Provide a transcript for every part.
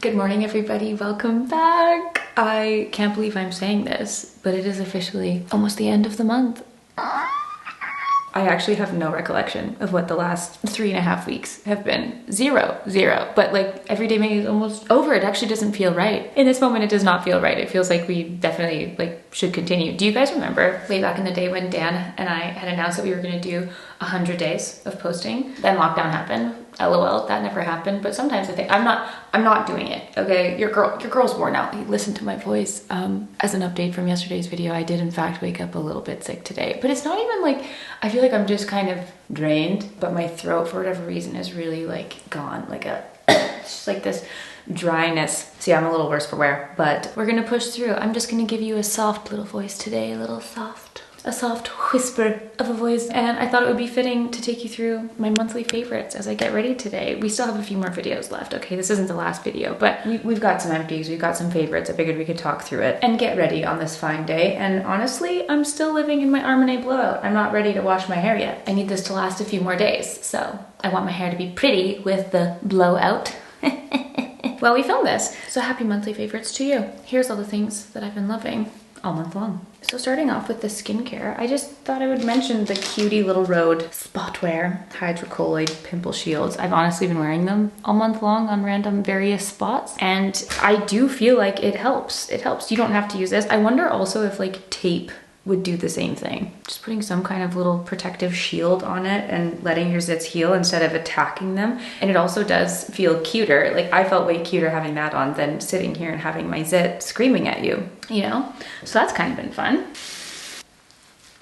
Good morning, everybody. Welcome back. I can't believe I'm saying this, but it is officially almost the end of the month. I actually have no recollection of what the last 3.5 weeks have been. Zero. But like every day May is almost over. It actually doesn't feel right. In this moment, it does not feel right. It feels like we definitely should continue. Do you guys remember way back in the day when Dan and I had announced that we were gonna do 100 days of posting? Then lockdown happened. LOL, that never happened. But sometimes I think I'm not doing it. Okay, your girl's worn out. Listen to my voice. As an update from yesterday's video, I did in fact wake up a little bit sick today. But it's not even like I feel like I'm just kind of drained, but my throat for whatever reason is really like gone. It's just like this dryness. See, I'm a little worse for wear, but we're gonna push through. I'm just gonna give you a soft little voice today, a soft whisper of a voice, and I thought it would be fitting to take you through my monthly favorites as I get ready today. We still have a few more videos left, okay? This isn't the last video, but we've got some empties, we've got some favorites. I figured we could talk through it and get ready on this fine day. And honestly, I'm still living in my Armani blowout. I'm not ready to wash my hair yet. I need this to last a few more days, so I want my hair to be pretty with the blowout. Well, we filmed this, so happy monthly favorites to you. Here's all the things that I've been loving all month long. So starting off with the skincare, I just thought I would mention the Cutie Little Road Spot Wear Hydrocolloid Pimple Shields. I've honestly been wearing them all month long on random various spots, and I do feel like it helps. It helps. You don't have to use this. I wonder also if like tape would do the same thing. Just putting some kind of little protective shield on it and letting your zits heal instead of attacking them. And it also does feel cuter. Like I felt way cuter having that on than sitting here and having my zit screaming at you, you know? So that's kind of been fun.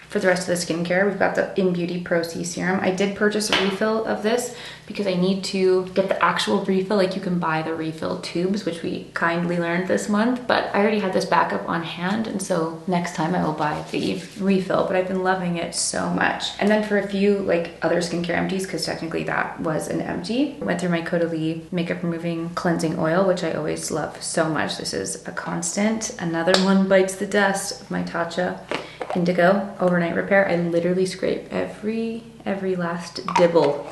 For the rest of the skincare, we've got the In Beauty Pro C Serum. I did purchase a refill of this because I need to get the actual refill. Like you can buy the refill tubes, which we kindly learned this month, but I already had this backup on hand. And so next time I will buy the refill, but I've been loving it so much. And then for a few like other skincare empties, because technically that was an empty, went through my Caudalie Makeup Removing Cleansing Oil, which I always love so much. This is a constant. Another one bites the dust of my Tatcha Indigo Overnight Repair. I literally scrape every last dibble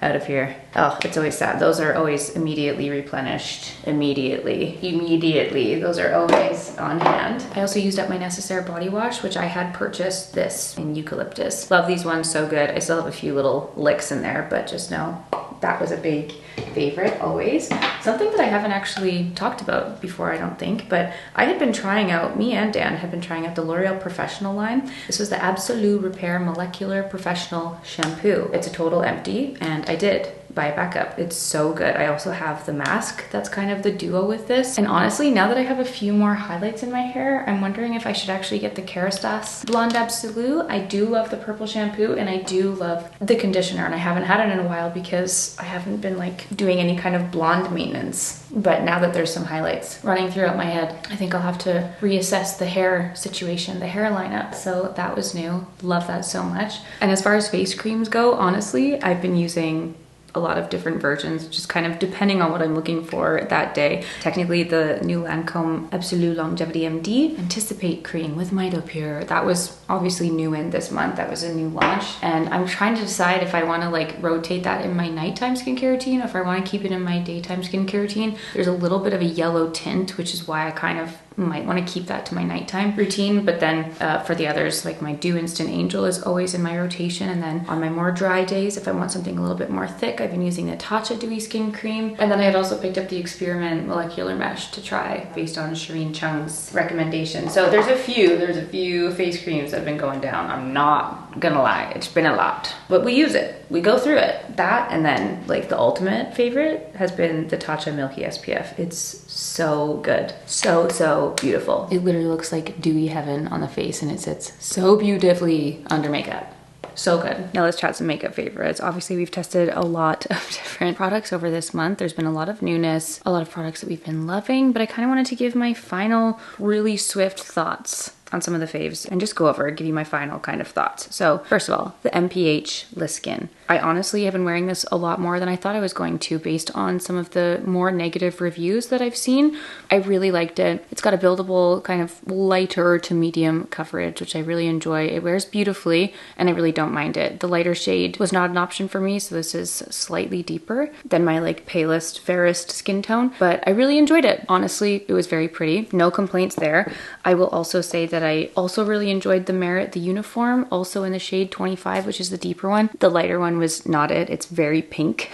out of here. Oh, it's always sad. Those are always immediately replenished. Immediately. Those are always on hand. I also used up my Necessaire body wash, which I had purchased this in eucalyptus. Love these ones, so good. I still have a few little licks in there, but just know that was a big favorite always. Something that I haven't actually talked about before, I don't think, but I had been trying out, me and Dan had been trying out the L'Oreal Professional line. This was the Absolute Repair Molecular Professional Shampoo. It's a total empty, and I did buy a backup. It's so good. I also have the mask that's kind of the duo with this. And honestly, now that I have a few more highlights in my hair, I'm wondering if I should actually get the Kerastase Blonde Absolute. I do love the purple shampoo and I do love the conditioner, and I haven't had it in a while because I haven't been like doing any kind of blonde maintenance. But now that there's some highlights running throughout my head, I think I'll have to reassess the hair situation, the hair lineup. So that was new. Love that so much. And as far as face creams go, honestly, I've been using a lot of different versions, just kind of depending on what I'm looking for that day. Technically, the new Lancome Absolute Longevity MD Anticipate Cream with Mytopure, that was obviously new in this month. That was a new launch, and I'm trying to decide if I want to like rotate that in my nighttime skincare routine, or if I want to keep it in my daytime skincare routine. There's a little bit of a yellow tint, which is why I kind of might want to keep that to my nighttime routine. But then for the others, like my Dew Instant Angel is always in my rotation. And then on my more dry days, if I want something a little bit more thick, I've been using the Tatcha Dewy Skin Cream. And then I had also picked up the Experiment Molecular Mesh to try based on Shireen Chung's recommendation. So there's a few face creams that have been going down. I'm not gonna lie, it's been a lot, but we use it. We go through it. That, and then like the ultimate favorite has been the Tatcha Milky SPF. It's so good. So beautiful. It literally looks like dewy heaven on the face, and it sits so beautifully under makeup. So good. Now let's chat some makeup favorites. Obviously, we've tested a lot of different products over this month. There's been a lot of newness, a lot of products that we've been loving, but I kind of wanted to give my final really swift thoughts on some of the faves and just go over, give you my final kind of thoughts. So first of all, the MPH LEVESQUE. I honestly have been wearing this a lot more than I thought I was going to based on some of the more negative reviews that I've seen. I really liked it. It's got a buildable kind of lighter to medium coverage, which I really enjoy. It wears beautifully and I really don't mind it. The lighter shade was not an option for me, so this is slightly deeper than my like palest, fairest skin tone, but I really enjoyed it. Honestly, it was very pretty. No complaints there. I will also say that I also really enjoyed the Merit, the uniform, also in the shade 25, which is the deeper one. The lighter one was not it. It's very pink.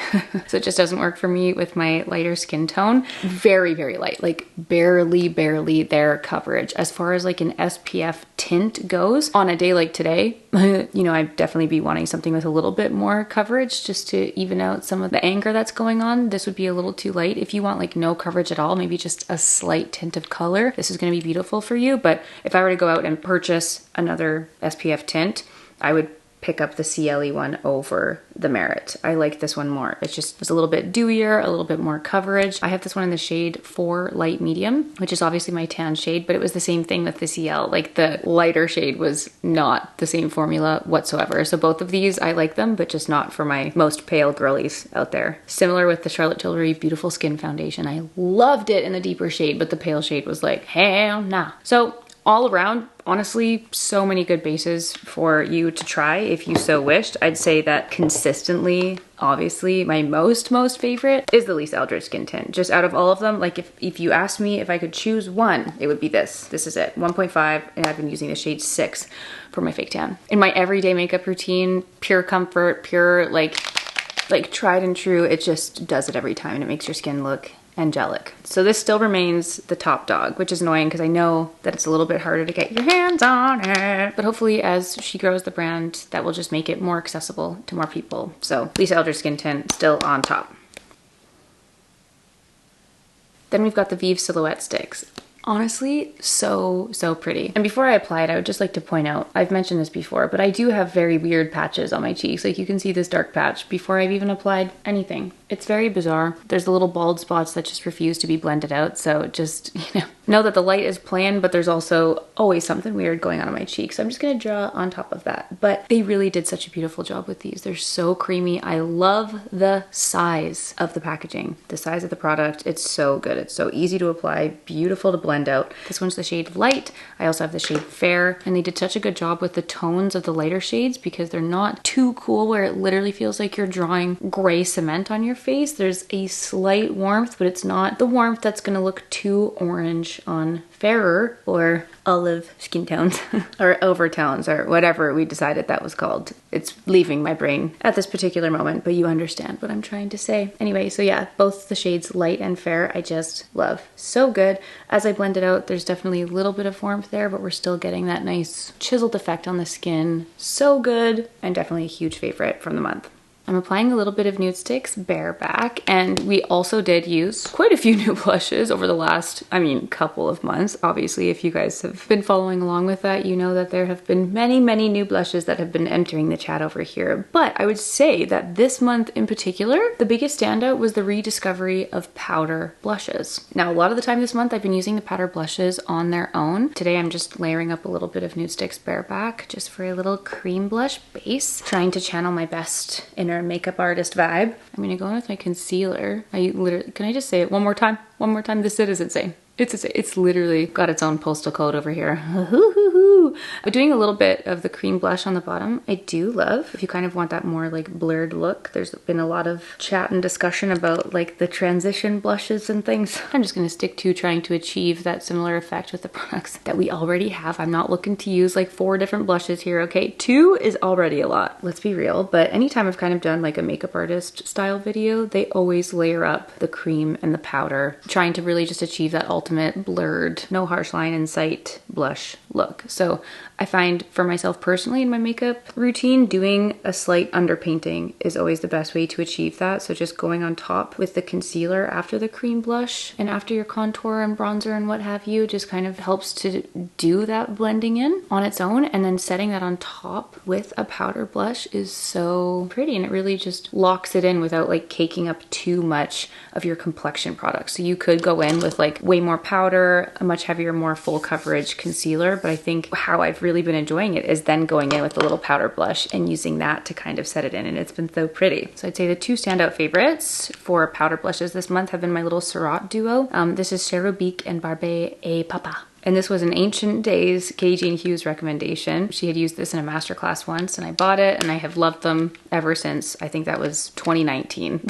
So it just doesn't work for me with my lighter skin tone. Very, very light, like barely there coverage. As far as like an SPF tint goes, on a day like today, you know, I'd definitely be wanting something with a little bit more coverage just to even out some of the anger that's going on. This would be a little too light. If you want like no coverage at all, maybe just a slight tint of color, this is going to be beautiful for you. But if I were to go out and purchase another SPF tint, I would pick up the CLE one over the Merit. I like this one more. It's a little bit dewier, a little bit more coverage. I have this one in the shade 4 light medium, which is obviously my tan shade, but it was the same thing with the CL. Like the lighter shade was not the same formula whatsoever. So both of these, I like them, but just not for my most pale girlies out there. Similar with the Charlotte Tilbury Beautiful Skin Foundation. I loved it in the deeper shade, but the pale shade was like, hell nah. So all around, honestly, so many good bases for you to try if you so wished. I'd say that consistently, obviously, my most favorite is the Lisa Eldridge Skin Tint. Just out of all of them, like if you asked me if I could choose one, it would be this. This is it, 1.5, and I've been using the shade 6 for my fake tan. In my everyday makeup routine, pure comfort, pure like tried and true, it just does it every time and it makes your skin look angelic. So this still remains the top dog, which is annoying because I know that it's a little bit harder to get your hands on it. But hopefully as she grows the brand, that will just make it more accessible to more people. So Lisa Eldridge Skin Tint still on top. Then we've got the Vive Silhouette Sticks. Honestly, so pretty. And before I apply it, I would just like to point out, I've mentioned this before, but I do have very weird patches on my cheeks. Like you can see this dark patch before I've even applied anything. It's very bizarre. There's the little bald spots that just refuse to be blended out. So just, you know that the light is playing, but there's also always something weird going on my cheeks. So I'm just gonna draw on top of that. But they really did such a beautiful job with these. They're so creamy. I love the size of the packaging, the size of the product. It's so good. It's so easy to apply, beautiful to blend out. This one's the shade Light. I also have the shade Fair, and they did such a good job with the tones of the lighter shades because they're not too cool where it literally feels like you're drawing gray cement on your face. There's a slight warmth, but it's not the warmth that's gonna look too orange on fairer or olive skin tones or overtones or whatever we decided that was called. It's leaving my brain at this particular moment, but you understand what I'm trying to say. Anyway, so yeah, both the shades Light and Fair I just love. So good. As I blend it out, there's definitely a little bit of warmth there, but we're still getting that nice chiseled effect on the skin. So good, and definitely a huge favorite from the month. I'm applying a little bit of Nude Sticks Bareback, and we also did use quite a few new blushes over the last, couple of months. Obviously, if you guys have been following along with that, you know that there have been many new blushes that have been entering the chat over here. But I would say that this month in particular, the biggest standout was the rediscovery of powder blushes. Now, a lot of the time this month, I've been using the powder blushes on their own. Today, I'm just layering up a little bit of Nude Sticks Bareback just for a little cream blush base, trying to channel my best inner makeup artist vibe. I'm gonna go in with my concealer. Can I just say it one more time? One more time, this is insane. It's literally got its own postal code over here. But doing a little bit of the cream blush on the bottom, I do love. If you kind of want that more like blurred look, there's been a lot of chat and discussion about like the transition blushes and things. I'm just gonna stick to trying to achieve that similar effect with the products that we already have. I'm not looking to use like 4 different blushes here, okay? 2 is already a lot, let's be real. But anytime I've kind of done like a makeup artist style video, they always layer up the cream and the powder, trying to really just achieve that ultimate blurred, no harsh line in sight blush look. So I find for myself personally in my makeup routine, doing a slight underpainting is always the best way to achieve that. So just going on top with the concealer after the cream blush and after your contour and bronzer and what have you, just kind of helps to do that blending in on its own. And then setting that on top with a powder blush is so pretty, and it really just locks it in without like caking up too much of your complexion products. So you could go in with like way more more powder, a much heavier, more full coverage concealer, but I think how I've really been enjoying it is then going in with a little powder blush and using that to kind of set it in, and it's been so pretty. So I'd say the two standout favorites for powder blushes this month have been my little Surratt duo. This is Cherubique and Barbé et Papa. And this was an Ancient Days Katie Jean Hughes recommendation. She had used this in a masterclass once and I bought it and I have loved them ever since. I think that was 2019.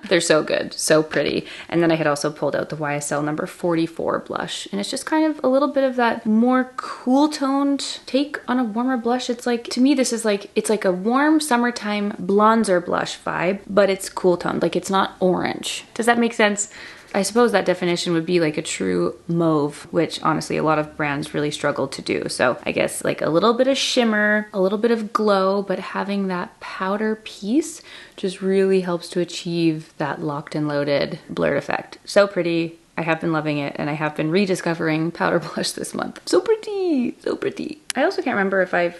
They're so good, so pretty. And then I had also pulled out the YSL number 44 blush. And it's just kind of a little bit of that more cool toned take on a warmer blush. It's like, to me, this is like, it's like a warm summertime bronzer blush vibe, but it's cool toned. Like, it's not orange. Does that make sense? I suppose that definition would be like a true mauve, which honestly a lot of brands really struggle to do. So I guess like a little bit of shimmer, a little bit of glow, but having that powder piece just really helps to achieve that locked and loaded blurred effect. So pretty. I have been loving it, and I have been rediscovering powder blush this month. So pretty, so pretty. I also can't remember if I've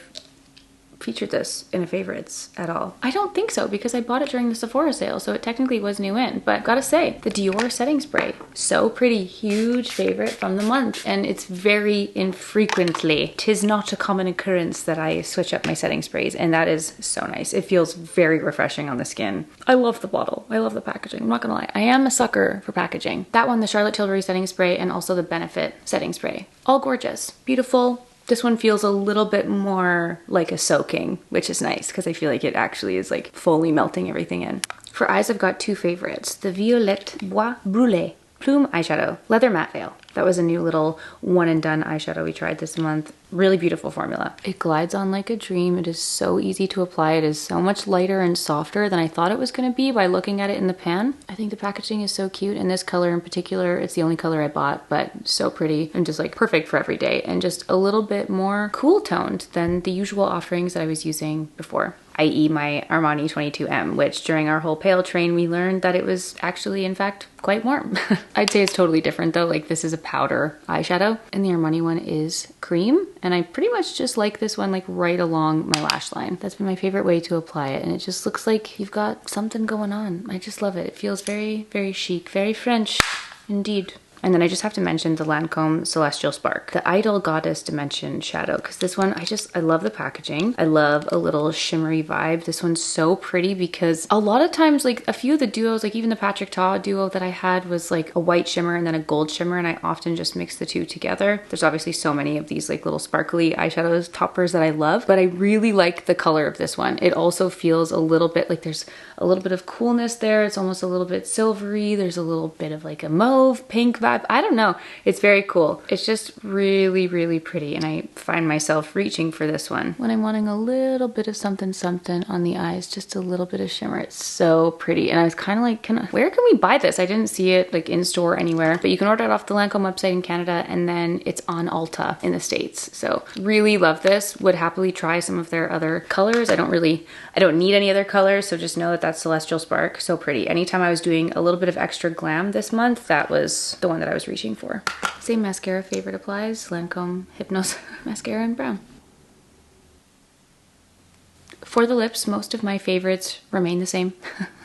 featured this in a favorites at all. I don't think so, because I bought it during the Sephora sale, so it technically was new in. But gotta say, the Dior setting spray, so pretty, huge favorite from the month, and it's very infrequently. 'Tis not a common occurrence that I switch up my setting sprays, and that is so nice. It feels very refreshing on the skin. I love the bottle. I love the packaging. I'm not gonna lie. I am a sucker for packaging. That one, the Charlotte Tilbury setting spray, and also the Benefit setting spray. All gorgeous, beautiful. This one feels a little bit more like a soaking, which is nice because I feel like it actually is like fully melting everything in. For eyes, I've got two favorites. The Violette Bois Brûlé Plume Eyeshadow, Leather Matte Veil. That was a new little one and done eyeshadow we tried this month. Really beautiful formula. It glides on like a dream. It is so easy to apply. It is so much lighter and softer than I thought it was going to be by looking at it in the pan. I think the packaging is so cute, and this color in particular, it's the only color I bought, but so pretty and just like perfect for every day, and just a little bit more cool toned than the usual offerings that I was using before. i.e. my Armani 22M, which during our whole pale train we learned that it was actually in fact quite warm. I'd say it's totally different though. Like, this is a powder eyeshadow and the Armani one is cream, and I pretty much just like this one like right along my lash line. That's been my favorite way to apply it, and it just looks like you've got something going on. I just love it. It feels very, very chic, very French indeed. And then I just have to mention the Lancome Celestial Spark, the Idol Goddess Dimension Shadow, because this one, I love the packaging. I love a little shimmery vibe. This one's so pretty because a lot of times, like a few of the duos, like even the Patrick Ta duo that I had was like a white shimmer and then a gold shimmer, and I often just mix the two together. There's obviously so many of these like little sparkly eyeshadows, toppers that I love, but I really like the color of this one. It also feels a little bit like there's a little bit of coolness there. It's almost a little bit silvery. There's a little bit of like a mauve, pink vibe. I don't know. It's very cool. It's just really, really pretty, and I find myself reaching for this one when I'm wanting a little bit of something something on the eyes, just a little bit of shimmer. It's so pretty, and I was kind of like, where can we buy this? I didn't see it like in store anywhere, but you can order it off the Lancome website in Canada, and then it's on Ulta in the States. So really love this. Would happily try some of their other colors. I don't need any other colors, so just know that that's Celestial Spark. So pretty. Anytime I was doing a little bit of extra glam this month, that was the one that I was reaching for. Same mascara favorite applies, Lancome Hypnose Mascara in brown. For the lips, most of my favorites remain the same.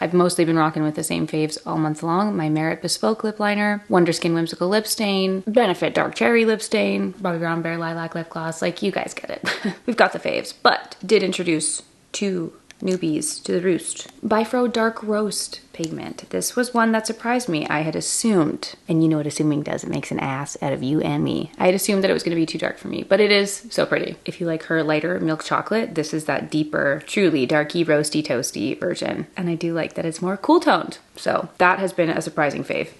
I've mostly been rocking with the same faves all month long. My Merit Bespoke Lip Liner, Wonder Skin Whimsical Lip Stain, Benefit Dark Cherry Lip Stain, Bobbi Brown Bare Lilac Lip Gloss. Like, you guys get it. We've got the faves, but did introduce two newbies to the roost. Bifro Dark Roast Pigment. This was one that surprised me. I had assumed, and you know what assuming does, it makes an ass out of you and me. I had assumed that it was going to be too dark for me, but it is so pretty. If you like her lighter milk chocolate, this is that deeper, truly darky, roasty, toasty version. And I do like that it's more cool toned. So that has been a surprising fave.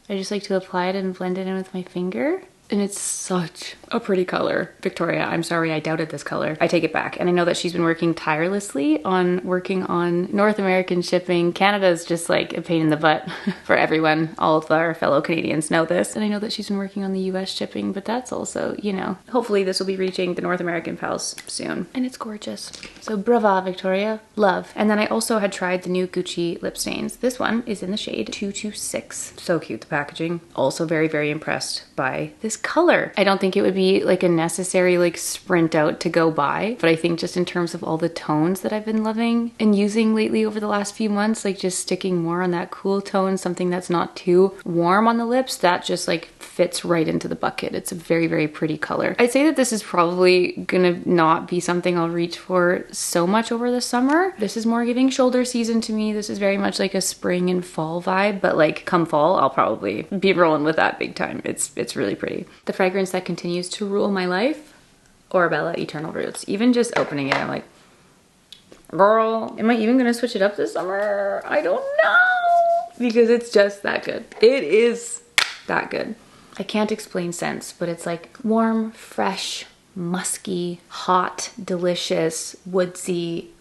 I just like to apply it and blend it in with my finger. And it's such a pretty color. Victoria, I'm sorry I doubted this color. I take it back. And I know that she's been working tirelessly on working on North American shipping. Canada's just like a pain in the butt for everyone. All of our fellow Canadians know this. And I know that she's been working on the US shipping, but that's also, you know, hopefully this will be reaching the North American pals soon. And it's gorgeous. So brava, Victoria. Love. And then I also had tried the new Gucci lip stains. This one is in the shade 226. So cute, the packaging. Also very, very impressed by this color. I don't think it would be like a necessary like sprint out to go buy, but I think just in terms of all the tones that I've been loving and using lately over the last few months, like just sticking more on that cool tone, something that's not too warm on the lips, that just like fits right into the bucket. It's a very, very pretty color. I'd say that this is probably gonna not be something I'll reach for so much over the summer. This is more giving shoulder season to me. This is very much like a spring and fall vibe, but like come fall, I'll probably be rolling with that big time. It's really pretty. The fragrance that continues to rule my life, Orebella Eternal Roots. Even just opening it, I'm like, girl, am I even gonna switch it up this summer? I don't know, because it's just that good. It is that good. I can't explain scents, but it's like warm, fresh, musky, hot, delicious, woodsy.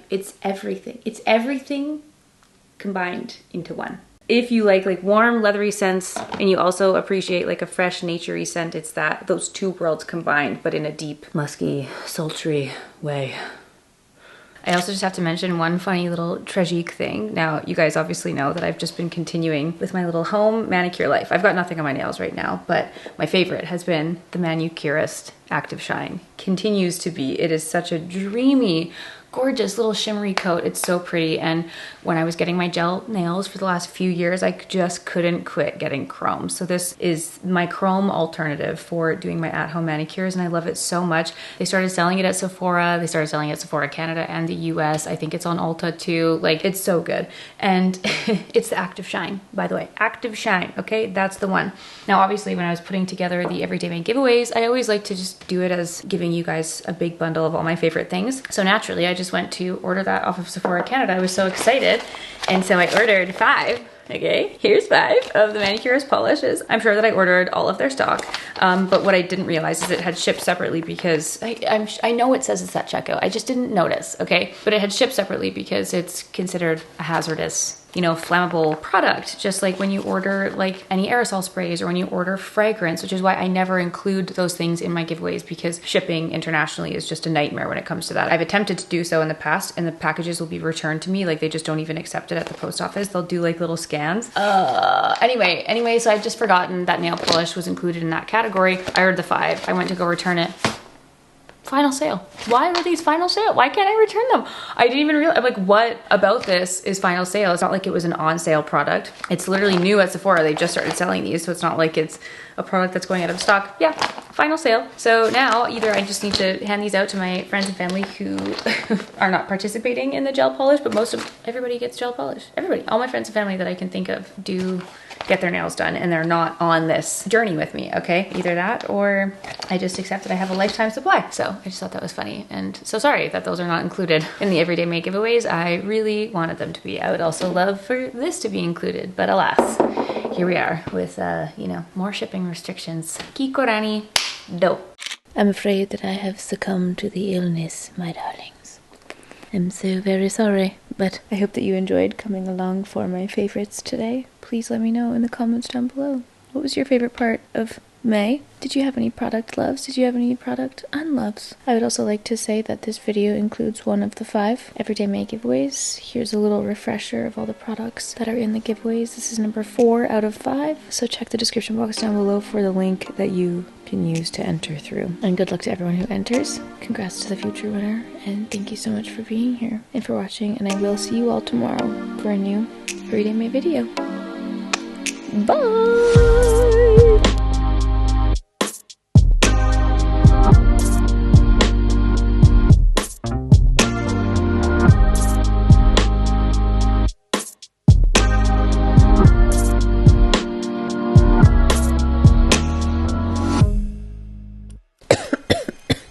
It's everything. It's everything combined into one. If you like warm, leathery scents and you also appreciate like a fresh, naturey scent, it's those two worlds combined, but in a deep, musky, sultry way. I also just have to mention one funny little tragique thing. Now, you guys obviously know that I've just been continuing with my little home manicure life. I've got nothing on my nails right now, but my favorite has been the Manucurist Active Shine. Continues to be. It is such a dreamy, gorgeous little shimmery coat. It's so pretty. And when I was getting my gel nails for the last few years, I just couldn't quit getting chrome. So this is my chrome alternative for doing my at-home manicures, and I love it so much. They started selling it at Sephora. They started selling it at Sephora Canada and the US. I think it's on Ulta too. Like, it's so good. And it's the Active Shine, by the way. Active Shine, okay? That's the one. Now, obviously, when I was putting together the Everyday Make giveaways, I always like to just do it as giving you guys a big bundle of all my favorite things. So naturally, I just went to order that off of Sephora Canada. I was so excited. And so I ordered 5. Okay, here's 5 of the Manicurist polishes. I'm sure that I ordered all of their stock, but what I didn't realize is it had shipped separately because I know it says it's at checkout. I just didn't notice, okay? But it had shipped separately because it's considered a hazardous, you know, flammable product, just like when you order like any aerosol sprays or when you order fragrance, which is why I never include those things in my giveaways, because shipping internationally is just a nightmare when it comes to that. I've attempted to do so in the past and the packages will be returned to me. Like, they just don't even accept it at the post office. They'll do like little scans. Anyway, so I've just forgotten that nail polish was included in that category. I ordered the 5. I went to go return it. Final sale. Why were these final sale? Why can't I return them? I didn't even realize. I'm like, what about this is final sale? It's not like it was an on sale product. It's literally new at Sephora. They just started selling these, so it's not like it's a product that's going out of stock. Yeah, final sale. So now either I just need to hand these out to my friends and family who are not participating in the gel polish, but everybody gets gel polish. Everybody, all my friends and family that I can think of do get their nails done and they're not on this journey with me, okay? Either that or I just accept that I have a lifetime supply. So I just thought that was funny, and so sorry that those are not included in the Everyday Make giveaways. I really wanted them to be. I would also love for this to be included, but alas, here we are with, you know, more shipping restrictions. Kikorani do. I'm afraid that I have succumbed to the illness, my darlings. I'm so very sorry, but I hope that you enjoyed coming along for my favorites today. Please let me know in the comments down below. What was your favorite part of May? Did you have any product loves? Did you have any product unloves? I would also like to say that this video includes one of the 5 Everyday May giveaways. Here's a little refresher of all the products that are in the giveaways. This is number 4 out of 5, so check the description box down below for the link that you can use to enter through. And good luck to everyone who enters. Congrats to the future winner, and thank you so much for being here and for watching, and I will see you all tomorrow for a new Everyday May video. Bye!